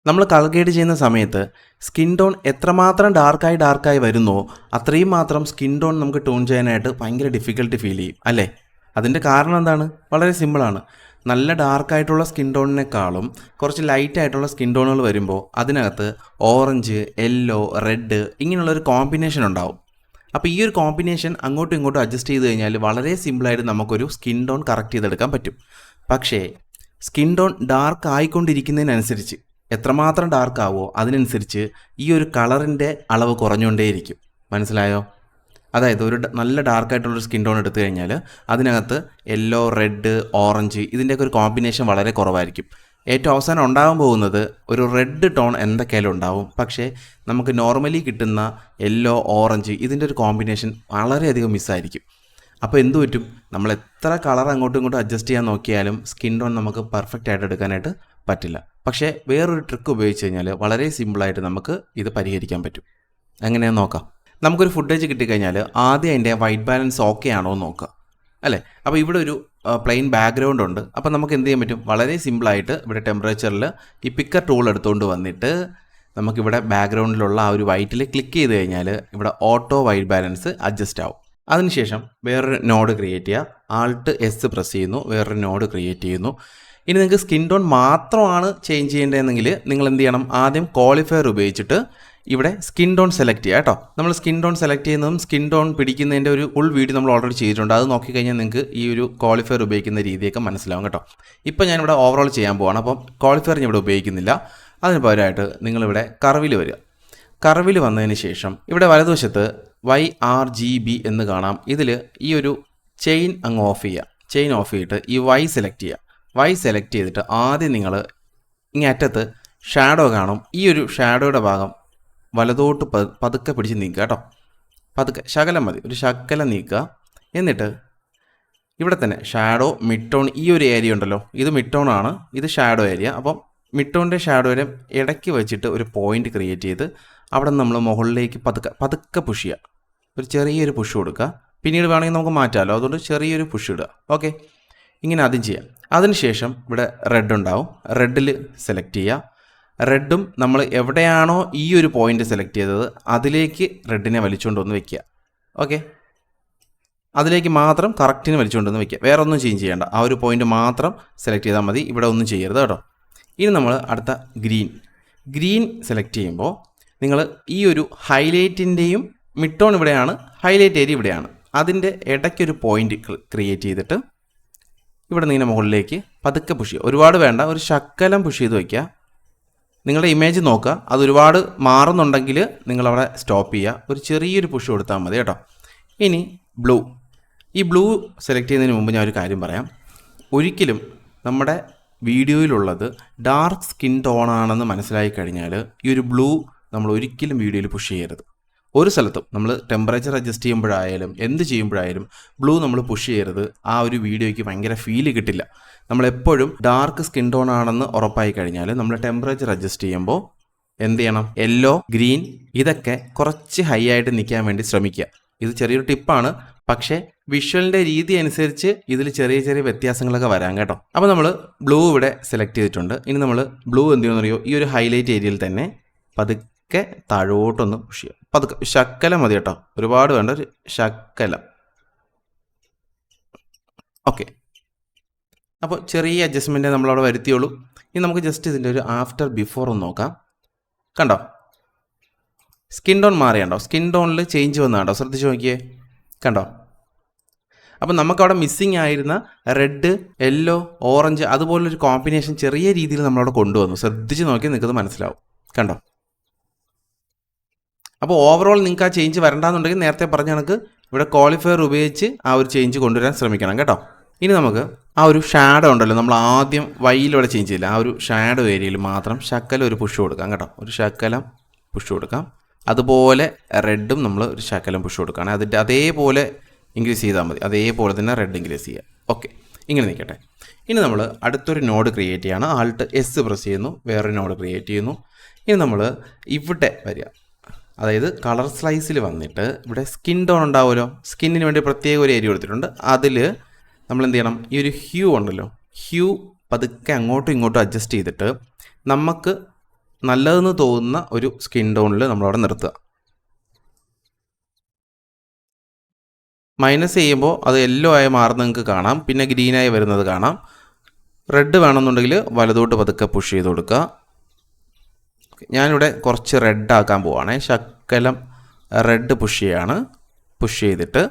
നമ്മൾ colour grade ചെയ്യുന്ന സമയത്ത് സ്കിൻ ടോൺ എത്രമാത്രം ഡാർക്കായി വരുന്നോ അത്രയും മാത്രം സ്കിൻ ടോൺ നമുക്ക് ടോൺ ചെയ്യാനായിട്ട് ഭയങ്കര ഡിഫിക്കൽട്ടി ഫീൽ ചെയ്യും അല്ലേ. അതിൻ്റെ കാരണം എന്താണ്? വളരെ സിമ്പിളാണ്. നല്ല ഡാർക്കായിട്ടുള്ള സ്കിൻ ടോണിനേക്കാളും കുറച്ച് ലൈറ്റായിട്ടുള്ള സ്കിൻ ടോണുകൾ വരുമ്പോൾ അതിനകത്ത് ഓറഞ്ച്, യെല്ലോ, റെഡ് ഇങ്ങനെയുള്ളൊരു കോമ്പിനേഷൻ ഉണ്ടാവും. അപ്പോൾ ഈ ഒരു കോമ്പിനേഷൻ അങ്ങോട്ടും ഇങ്ങോട്ടും അഡ്ജസ്റ്റ് ചെയ്ത് കഴിഞ്ഞാൽ വളരെ സിമ്പിളായിട്ട് നമുക്കൊരു സ്കിൻ ടോൺ കറക്റ്റ് ചെയ്തെടുക്കാൻ പറ്റും. പക്ഷേ സ്കിൻ ടോൺ ഡാർക്ക് ആയിക്കൊണ്ടിരിക്കുന്നതിനനുസരിച്ച് എത്രമാത്രം ഡാർക്ക് ആവുമോ അതിനനുസരിച്ച് ഈ ഒരു കളറിൻ്റെ അളവ് കുറഞ്ഞുകൊണ്ടേയിരിക്കും. മനസ്സിലായോ? അതായത് ഒരു നല്ല ഡാർക്കായിട്ടുള്ളൊരു സ്കിൻ ടോൺ എടുത്തു കഴിഞ്ഞാൽ അതിനകത്ത് യെല്ലോ, റെഡ്, ഓറഞ്ച് ഇതിൻ്റെയൊക്കെ ഒരു കോമ്പിനേഷൻ വളരെ കുറവായിരിക്കും. ഏറ്റവും അവസാനം ഉണ്ടാകാൻ പോകുന്നത് ഒരു റെഡ് ടോൺ എന്തൊക്കെയായാലും ഉണ്ടാവും. പക്ഷേ നമുക്ക് നോർമലി കിട്ടുന്ന യെല്ലോ, ഓറഞ്ച് ഇതിൻ്റെ ഒരു കോമ്പിനേഷൻ വളരെയധികം മിസ്സായിരിക്കും. അപ്പോൾ എന്ത് പറ്റും? നമ്മൾ എത്ര കളർ അങ്ങോട്ടും ഇങ്ങോട്ടും അഡ്ജസ്റ്റ് ചെയ്യാൻ നോക്കിയാലും സ്കിൻ ടോൺ നമുക്ക് പെർഫെക്റ്റ് ആയിട്ട് എടുക്കാനായിട്ട് പറ്റില്ല. പക്ഷേ വേറൊരു ട്രിക്ക് ഉപയോഗിച്ച് കഴിഞ്ഞാൽ വളരെ സിമ്പിളായിട്ട് നമുക്ക് ഇത് പരിഹരിക്കാൻ പറ്റും. എങ്ങനെയാണെന്ന് നോക്കാം. നമുക്കൊരു ഫുട്ടേജ് കിട്ടിക്കഴിഞ്ഞാൽ ആദ്യം അതിൻ്റെ വൈറ്റ് ബാലൻസ് ഓക്കെ ആണോ എന്ന് നോക്കുക അല്ലേ. അപ്പോൾ ഇവിടെ ഒരു പ്ലെയിൻ ബാക്ക്ഗ്രൗണ്ട് ഉണ്ട്. അപ്പോൾ നമുക്ക് എന്ത് ചെയ്യാൻ പറ്റും? വളരെ സിമ്പിളായിട്ട് ഇവിടെ ടെമ്പറേച്ചറിൽ ഈ പിക്കർ ടൂൾ എടുത്തുകൊണ്ട് വന്നിട്ട് നമുക്കിവിടെ ബാക്ക്ഗ്രൗണ്ടിലുള്ള ആ ഒരു വൈറ്റിൽ ക്ലിക്ക് ചെയ്ത് കഴിഞ്ഞാൽ ഇവിടെ ഓട്ടോ വൈറ്റ് ബാലൻസ് അഡ്ജസ്റ്റ് ആവും. അതിനുശേഷം വേറൊരു നോഡ് ക്രിയേറ്റ് ചെയ്യുക. ആൾട്ട് എസ് പ്രസ് ചെയ്യുന്നു, വേറൊരു നോഡ് ക്രിയേറ്റ് ചെയ്യുന്നു. ഇനി നിങ്ങൾക്ക് സ്കിൻ ടോൺ മാത്രമാണ് ചേഞ്ച് ചെയ്യേണ്ടതെങ്കിൽ നിങ്ങൾ എന്ത് ചെയ്യണം? ആദ്യം ക്വാളിഫയർ ഉപയോഗിച്ചിട്ട് ഇവിടെ സ്കിൻ ടോൺ സെലക്ട് ചെയ്യുക കേട്ടോ. നമ്മൾ സ്കിൻ ടോൺ സെലക്ട് ചെയ്യുന്നതും സ്കിൻ ടോൺ പിടിക്കുന്നതിൻ്റെ ഒരു ഫുൾ വീഡിയോ നമ്മൾ ഓൾറെഡി ചെയ്തിട്ടുണ്ട്. അത് നോക്കിക്കഴിഞ്ഞാൽ നിങ്ങൾക്ക് ഈ ഒരു ക്വാളിഫയർ ഉപയോഗിക്കുന്ന രീതിയൊക്കെ മനസ്സിലാവും കേട്ടോ. ഇപ്പോൾ ഞാനിവിടെ ഓവറോൾ ചെയ്യാൻ പോവാണ്. അപ്പം ക്വാളിഫയർ ഞാൻ ഇവിടെ ഉപയോഗിക്കുന്നില്ല. അതിന് പകരമായിട്ട് നിങ്ങളിവിടെ കർവിൽ വരിക. കർവിൽ വന്നതിന് ശേഷം ഇവിടെ വലതുവശത്ത് YRGB എന്ന് കാണാം. ഇതിൽ ഈ ഒരു ചെയിൻ അങ്ങ് ഓഫ് ചെയ്യുക. ചെയിൻ ഓഫ് ചെയ്തിട്ട് ഈ Y സെലക്ട് ചെയ്യുക. Y സെലക്ട് ചെയ്തിട്ട് ആദ്യം നിങ്ങൾ ഇങ്ങേ അറ്റത്ത് ഷാഡോ കാണും. ഈ ഒരു ഷാഡോയുടെ ഭാഗം വലതോട്ട് പതുക്കെ പിടിച്ച് നീക്കുക കേട്ടോ. പതുക്കെ ശകലം മതി, ഒരു ശകലം നീക്കുക. എന്നിട്ട് ഇവിടെ തന്നെ ഷാഡോ, മിഡ് ടോൺ ഈ ഒരു ഏരിയ ഉണ്ടല്ലോ, ഇത് മിഡ് ടോൺ ആണ്, ഇത് ഷാഡോ ഏരിയ. അപ്പം മിഡ് ടോണിൻ്റെ ഷാഡോയുടെ ഇടയ്ക്ക് വെച്ചിട്ട് ഒരു പോയിന്റ് ക്രിയേറ്റ് ചെയ്ത് അവിടെ നമ്മൾ മുകളിലേക്ക് പതുക്കെ പുഷ് ചെയ്യുക. ഒരു ചെറിയൊരു പുഷ് കൊടുക്കുക. പിന്നീട് വേണമെങ്കിൽ നമുക്ക് മാറ്റാമല്ലോ, അതുകൊണ്ട് ചെറിയൊരു പുഷ് ഇടുക. ഓക്കെ, ഇങ്ങനെ ആദ്യം ചെയ്യാം. അതിനുശേഷം ഇവിടെ റെഡ് ഉണ്ടാവും. റെഡിൽ സെലക്ട് ചെയ്യുക. റെഡും നമ്മൾ എവിടെയാണോ ഈ ഒരു പോയിന്റ് സെലക്ട് ചെയ്തത് അതിലേക്ക് റെഡിനെ വലിച്ചുകൊണ്ടൊന്ന് വെക്കുക. ഓക്കെ, അതിലേക്ക് മാത്രം കറക്റ്റിന് വലിച്ചുകൊണ്ടൊന്ന് വെക്കുക. വേറെ ഒന്നും ചേഞ്ച് ചെയ്യേണ്ട. ആ ഒരു പോയിന്റ് മാത്രം സെലക്ട് ചെയ്താൽ മതി. ഇവിടെ ഒന്നും ചെയ്യരുത് കേട്ടോ. ഇനി നമ്മൾ അടുത്ത ഗ്രീൻ സെലക്ട് ചെയ്യുമ്പോൾ നിങ്ങൾ ഈ ഒരു ഹൈലൈറ്റിൻ്റെയും മിഡ് ടോൺ ഇവിടെയാണ്, ഹൈലൈറ്റ് ഏരിയ ഇവിടെയാണ്, അതിൻ്റെ ഇടയ്ക്കൊരു പോയിന്റ് ക്രിയേറ്റ് ചെയ്തിട്ട് ഇവിടെ നിന്ന് മുകളിലേക്ക് പതുക്കെ പുഷ് ചെയ്യുക. ഒരുപാട് വേണ്ട, ഒരു ശകലം പുഷ് ചെയ്ത് വയ്ക്കുക. നിങ്ങളുടെ ഇമേജ് നോക്കുക. അത് ഒരുപാട് മാറുന്നുണ്ടെങ്കിൽ നിങ്ങളവിടെ സ്റ്റോപ്പ് ചെയ്യുക. ഒരു ചെറിയൊരു പുഷ് കൊടുത്താൽ മതി കേട്ടോ. ഇനി ഈ ബ്ലൂ സെലക്ട് ചെയ്യുന്നതിന് മുമ്പ് ഞാൻ ഒരു കാര്യം പറയാം. ഒരിക്കലും നമ്മുടെ വീഡിയോയിലുള്ളത് ഡാർക്ക് സ്കിൻ ടോണാണെന്ന് മനസ്സിലായി കഴിഞ്ഞാൽ ഈ ഒരു ബ്ലൂ നമ്മൾ ഒരിക്കലും വീഡിയോയിൽ പുഷ് ചെയ്യരുത്. ഒരു സ്ഥലത്തും നമ്മൾ ടെമ്പറേച്ചർ അഡ്ജസ്റ്റ് ചെയ്യുമ്പോഴായാലും എന്ത് ചെയ്യുമ്പോഴായാലും ബ്ലൂ നമ്മൾ പുഷ് ചെയ്യരുത്. ആ ഒരു വീഡിയോയ്ക്ക് ഭയങ്കര ഫീല് കിട്ടില്ല. നമ്മളെപ്പോഴും ഡാർക്ക് സ്കിൻ ടോൺ ആണെന്ന് ഉറപ്പായി കഴിഞ്ഞാൽ നമ്മൾ ടെമ്പറേച്ചർ അഡ്ജസ്റ്റ് ചെയ്യുമ്പോൾ എന്ത് ചെയ്യണം? യെല്ലോ, ഗ്രീൻ ഇതൊക്കെ കുറച്ച് ഹൈ ആയിട്ട് നിൽക്കാൻ വേണ്ടി ശ്രമിക്കുക. ഇത് ചെറിയൊരു ടിപ്പാണ്, പക്ഷേ വിഷ്വലിൻ്റെ രീതി അനുസരിച്ച് ഇതിൽ ചെറിയ ചെറിയ വ്യത്യാസങ്ങളൊക്കെ വരാം കേട്ടോ. അപ്പോൾ നമ്മൾ ബ്ലൂ ഇവിടെ സെലക്ട് ചെയ്തിട്ടുണ്ട്. ഇനി നമ്മൾ ബ്ലൂ എന്ത് ചെയ്യുമെന്ന് അറിയോ? ഈ ഒരു ഹൈലൈറ്റ് ഏരിയയിൽ തന്നെ പതുക്കെ താഴോട്ടൊന്ന് പുഷ് ചെയ്യുക. പതുക്കെ ശക്കലം മതി കേട്ടോ, ഒരുപാട് വേണ്ട, ഒരു ശക്കലം. ഓക്കെ, അപ്പോൾ ചെറിയ അഡ്ജസ്റ്റ്മെൻറ്റേ നമ്മളവിടെ വരുത്തിയുള്ളൂ. ഇനി നമുക്ക് ജസ്റ്റ് ഇതിൻ്റെ ഒരു ആഫ്റ്റർ ബിഫോർ ഒന്ന് നോക്കാം. കണ്ടോ സ്കിൻ ടോൺ മാറിയുണ്ടോ? സ്കിൻ ടോണിൽ ചേഞ്ച് വന്നതാണ്ടോ? ശ്രദ്ധിച്ച് നോക്കിയേ, കണ്ടോ? അപ്പം നമുക്കവിടെ മിസ്സിങ് ആയിരുന്ന റെഡ്, യെല്ലോ, ഓറഞ്ച് അതുപോലൊരു കോമ്പിനേഷൻ ചെറിയ രീതിയിൽ നമ്മളവിടെ കൊണ്ടുവന്നു. ശ്രദ്ധിച്ച് നോക്കി നിൽക്കുന്നത് മനസ്സിലാവും. കണ്ടോ? അപ്പോൾ ഓവറോൾ നിങ്ങൾക്ക് ആ ചേഞ്ച് വരണ്ടെന്നുണ്ടെങ്കിൽ നേരത്തെ പറഞ്ഞ കണക്ക് ഇവിടെ ക്വാളിഫയർ ഉപയോഗിച്ച് ആ ഒരു ചേഞ്ച് കൊണ്ടുവരാൻ ശ്രമിക്കണം കേട്ടോ. ഇനി നമുക്ക് ആ ഒരു ഷാഡോ ഉണ്ടല്ലോ, നമ്മൾ ആദ്യം വൈയിലൂടെ ചേഞ്ച് ചെയ്യില്ല, ആ ഒരു ഷാഡോ ഏരിയയിൽ മാത്രം ശകലം ഒരു പുഷ് കൊടുക്കാം കേട്ടോ. ഒരു ശകലം പുഷ് കൊടുക്കാം. അതുപോലെ റെഡും നമ്മൾ ഒരു ശകലം പുഷ് കൊടുക്കുകയാണ്. അതിൻ്റെ അതേപോലെ ഇൻക്രീസ് ചെയ്താൽ മതി. അതേപോലെ തന്നെ റെഡ് ഇൻക്രീസ് ചെയ്യുക. ഓക്കെ, ഇങ്ങനെ നിൽക്കട്ടെ. ഇനി നമ്മൾ അടുത്തൊരു നോഡ് ക്രിയേറ്റ് ചെയ്യാണ്. ആൾട്ട് എസ് പ്രസ് ചെയ്യുന്നു, വേറൊരു നോഡ് ക്രിയേറ്റ് ചെയ്യുന്നു. ഇനി നമ്മൾ ഇവിടെ വരിക. അതായത് കളർ സ്ലൈസിൽ വന്നിട്ട് ഇവിടെ സ്കിൻ ടോൺ ഉണ്ടാവുമല്ലോ, സ്കിന്നിന് വേണ്ടി പ്രത്യേക ഒരു ഏരിയ കൊടുത്തിട്ടുണ്ട്. അതിൽ നമ്മൾ എന്ത് ചെയ്യണം? ഈ ഒരു ഹ്യൂ ഉണ്ടല്ലോ, ഹ്യൂ പതുക്കെ അങ്ങോട്ടും ഇങ്ങോട്ടും അഡ്ജസ്റ്റ് ചെയ്തിട്ട് നമുക്ക് നല്ലതെന്ന് തോന്നുന്ന ഒരു സ്കിൻ ടോണിൽ നമ്മളവിടെ നിർത്തുക. മൈനസ് ചെയ്യുമ്പോൾ അത് യെല്ലോ ആയി മാറുന്നത് നിങ്ങൾക്ക് കാണാം, പിന്നെ ഗ്രീനായി വരുന്നത് കാണാം. റെഡ് വേണമെന്നുണ്ടെങ്കിൽ വലതോട്ട് പതുക്കെ പുഷ് ചെയ്ത് കൊടുക്കുക. ഞാനിവിടെ കുറച്ച് റെഡ് ആക്കാൻ പോവുകയാണേ. ശകലം റെഡ് പുഷ് ചെയ്തിട്ട്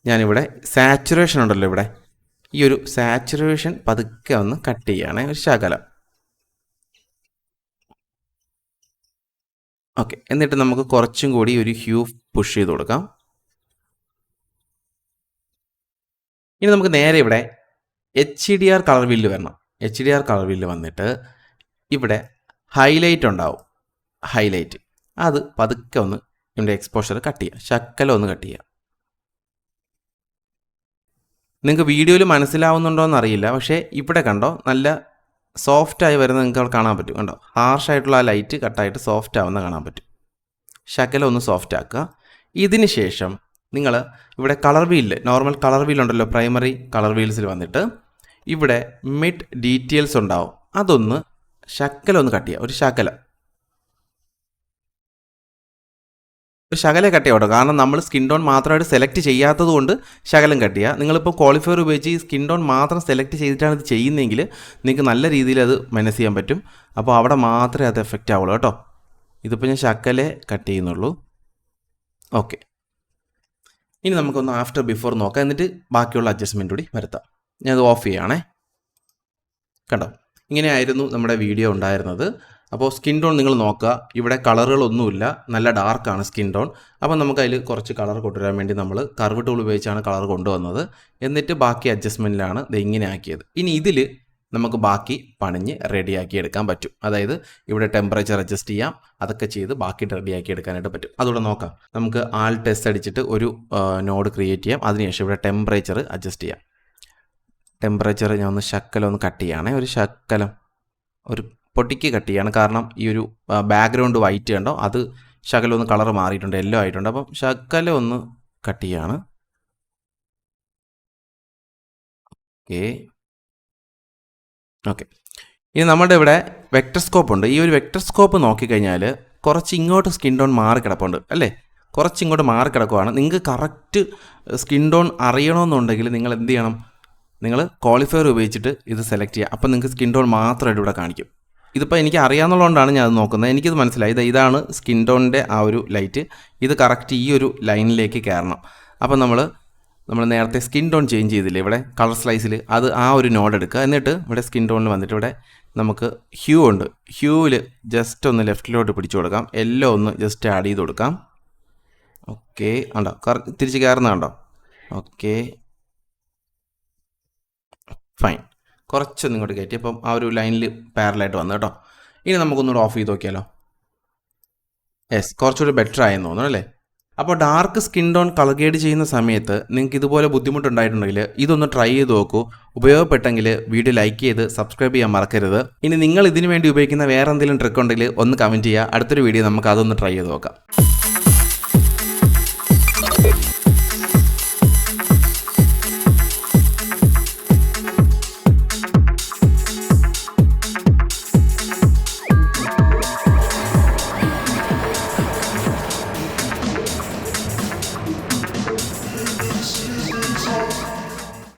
ഞാനിവിടെ സാച്ചുറേഷൻ ഉണ്ടല്ലോ, ഇവിടെ ഈ ഒരു സാച്ചുറേഷൻ പതുക്കെ ഒന്ന് കട്ട് ചെയ്യുകയാണേ, ഒരു ശകലം. ഓക്കെ, എന്നിട്ട് നമുക്ക് കുറച്ചും കൂടി ഒരു ഹ്യൂ പുഷ് ചെയ്ത് കൊടുക്കാം. ഇനി നമുക്ക് നേരെ ഇവിടെ HDR കളർ വീലിൽ വരണം. HDR കളർ വീലിൽ വന്നിട്ട് ഇവിടെ ഹൈലൈറ്റ് ഉണ്ടാവും, ഹൈലൈറ്റ് അത് പതുക്കെ ഒന്ന് ഇതിൻ്റെ എക്സ്പോഷർ കട്ട് ചെയ്യുക, ശകലം ഒന്ന് കട്ട് ചെയ്യുക. നിങ്ങൾക്ക് വീഡിയോയിൽ മനസ്സിലാവുന്നുണ്ടോ എന്നറിയില്ല, പക്ഷേ ഇവിടെ കണ്ടോ നല്ല സോഫ്റ്റായി വരുന്നത് നിങ്ങൾക്ക് അവിടെ കാണാൻ പറ്റും. കണ്ടോ, ഹാർഷായിട്ടുള്ള ആ ലൈറ്റ് കട്ടായിട്ട് സോഫ്റ്റ് ആവുന്ന കാണാൻ പറ്റും. ശകലം ഒന്ന് സോഫ്റ്റ് ആക്കുക. ഇതിന് ശേഷം നിങ്ങൾ ഇവിടെ കളർ വീലിൽ, നോർമൽ കളർ വീലുണ്ടല്ലോ, പ്രൈമറി കളർ വീൽസിൽ വന്നിട്ട് ഇവിടെ മിഡ് ഡീറ്റെയിൽസ് ഉണ്ടാവും, അതൊന്ന് ശകലം ഒന്ന് കട്ട് ചെയ്യുക. ഒരു ശകലം കട്ട് ചെയ്യാം കേട്ടോ. കാരണം നമ്മൾ സ്കിൻ ടോൺ മാത്രമായിട്ട് സെലക്ട് ചെയ്യാത്തത് കൊണ്ട് ശകലം കട്ട് ചെയ്യുക. നിങ്ങളിപ്പോൾ ക്വാളിഫയർ ഉപയോഗിച്ച് ഈ സ്കിൻ ടോൺ മാത്രം സെലക്ട് ചെയ്തിട്ടാണ് ഇത് ചെയ്യുന്നതെങ്കിൽ നിങ്ങൾക്ക് നല്ല രീതിയിൽ അത് മാനേജ് ചെയ്യാൻ പറ്റും. അപ്പോൾ അവിടെ മാത്രമേ അത് എഫക്റ്റ് ആവുള്ളൂ കേട്ടോ. ഇതിപ്പോൾ ഞാൻ ശകലേ കട്ട് ചെയ്യുന്നുള്ളൂ. ഓക്കെ, ഇനി നമുക്കൊന്ന് ആഫ്റ്റർ ബിഫോർ നോക്കാം, എന്നിട്ട് ബാക്കിയുള്ള അഡ്ജസ്റ്റ്മെൻറ്റ് കൂടി വരുത്താം. ഞാനത് ഓഫ് ചെയ്യുകയാണേ. കണ്ടോ, ഇങ്ങനെയായിരുന്നു നമ്മുടെ വീഡിയോ ഉണ്ടായിരുന്നത്. അപ്പോൾ സ്കിൻ ടോൺ നിങ്ങൾ നോക്കുക, ഇവിടെ കളറുകളൊന്നുമില്ല, നല്ല ഡാർക്കാണ് സ്കിൻ ടോൺ. അപ്പോൾ നമുക്ക് അതിൽ കുറച്ച് കളർ കൊണ്ടുവരാൻ വേണ്ടി നമ്മൾ കർവ് ടൂൾ ഉപയോഗിച്ചാണ് കളർ കൊണ്ടുവന്നത്. എന്നിട്ട് ബാക്കി അഡ്ജസ്റ്റ്മെൻറ്റിലാണ് ഇത് ഇങ്ങനെ ആക്കിയത്. ഇനി ഇതിൽ നമുക്ക് ബാക്കി പണിഞ്ഞ് റെഡിയാക്കി എടുക്കാൻ പറ്റും. അതായത് ഇവിടെ ടെമ്പറേച്ചർ അഡ്ജസ്റ്റ് ചെയ്യാം, അതൊക്കെ ചെയ്ത് ബാക്കി റെഡിയാക്കി എടുക്കാനായിട്ട് പറ്റും. അതുകൂടെ നോക്കാം. നമുക്ക് Alt S അടിച്ചിട്ട് ഒരു നോഡ് ക്രിയേറ്റ് ചെയ്യാം. അതിനുശേഷം ഇവിടെ ടെമ്പറേച്ചർ അഡ്ജസ്റ്റ് ചെയ്യാം. ടെമ്പറേച്ചർ ഞാൻ ഒന്ന് ശകലം ഒന്ന് കട്ട് ചെയ്യുകയാണേ, ഒരു ശകലം, ഒരു പൊട്ടിക്ക് കട്ട് ചെയ്യാണ്. കാരണം ഈ ഒരു ബാക്ക്ഗ്രൗണ്ട് വൈറ്റ് കണ്ടോ, അത് ശകലം ഒന്ന് കളർ മാറിയിട്ടുണ്ട്, യെല്ലോ ആയിട്ടുണ്ട്. അപ്പം ശകലം ഒന്ന് കട്ട് ചെയ്യാണ്. ഓക്കെ, ഇനി നമ്മുടെ ഇവിടെ വെക്ടർ സ്കോപ്പ് ഉണ്ട്. ഈ ഒരു വെക്ടർ സ്കോപ്പ് നോക്കിക്കഴിഞ്ഞാൽ കുറച്ച് ഇങ്ങോട്ട് സ്കിൻ ടോൺ മാറി കിടപ്പുണ്ട് അല്ലേ, കുറച്ച് ഇങ്ങോട്ട് മാറി കിടക്കുവാണ്. നിങ്ങൾക്ക് കറക്റ്റ് സ്കിൻ ടോൺ അറിയണമെന്നുണ്ടെങ്കിൽ നിങ്ങൾ എന്ത് ചെയ്യണം, നിങ്ങൾ ക്വാളിഫയർ ഉപയോഗിച്ചിട്ട് ഇത് സെലക്ട് ചെയ്യുക. അപ്പം നിങ്ങൾക്ക് സ്കിൻ ടോൺ മാത്രമായിട്ട് ഇവിടെ കാണിക്കും. ഇതിപ്പോൾ എനിക്ക് അറിയാവുന്നതുകൊണ്ടാണ് ഞാൻ അത് നോക്കുന്നത്. എനിക്കിത് മനസ്സിലായി. ഇതാണ് സ്കിൻ ടോണിൻ്റെ ആ ഒരു ലൈറ്റ്. ഇത് കറക്റ്റ് ഈ ഒരു ലൈനിലേക്ക് കയറണം. അപ്പം നമ്മൾ നേരത്തെ സ്കിൻ ടോൺ ചേഞ്ച് ചെയ്തില്ലേ ഇവിടെ കളർ സ്ലൈസിൽ, അത് ആ ഒരു നോഡ് എടുക്കുക. എന്നിട്ട് ഇവിടെ സ്കിൻ ടോണിൽ വന്നിട്ട് ഇവിടെ നമുക്ക് ഹ്യൂ ഉണ്ട്, ഹ്യൂവിൽ ജസ്റ്റ് ഒന്ന് ലെഫ്റ്റിലോട്ട് പിടിച്ചു കൊടുക്കാം. എല്ലാം ഒന്ന് ജസ്റ്റ് ആഡ് ചെയ്ത് കൊടുക്കാം. ഓക്കെ, ഉണ്ടോ തിരിച്ച് കയറുന്നതുണ്ടോ? Okay, fine. കുറച്ചൊന്നും ഇങ്ങോട്ട് കയറ്റി. അപ്പം ആ ഒരു ലൈനിൽ പാരലായിട്ട് വന്നു കേട്ടോ. ഇനി നമുക്കൊന്നുകൂടെ ഓഫ് ചെയ്ത് നോക്കിയാലോ. യെസ്, കുറച്ചുകൂടി ബെറ്റർ ആയെന്ന് തോന്നുന്നു അല്ലേ. അപ്പോൾ dark skin tone colour grade ചെയ്യുന്ന സമയത്ത് നിങ്ങൾക്ക് ഇതുപോലെ ബുദ്ധിമുട്ടുണ്ടായിട്ടുണ്ടെങ്കിൽ ഇതൊന്ന് ട്രൈ ചെയ്ത് നോക്കൂ. ഉപയോഗപ്പെട്ടെങ്കിൽ വീഡിയോ ലൈക്ക് ചെയ്ത് സബ്സ്ക്രൈബ് ചെയ്യാൻ മറക്കരുത്. ഇനി നിങ്ങൾ ഇതിനു വേണ്ടി ഉപയോഗിക്കുന്ന വേറെ എന്തെങ്കിലും ട്രിക്ക് ഉണ്ടെങ്കിൽ ഒന്ന് കമൻറ്റ് ചെയ്യുക. അടുത്തൊരു വീഡിയോ നമുക്ക് അതൊന്ന് ട്രൈ ചെയ്ത് നോക്കാം.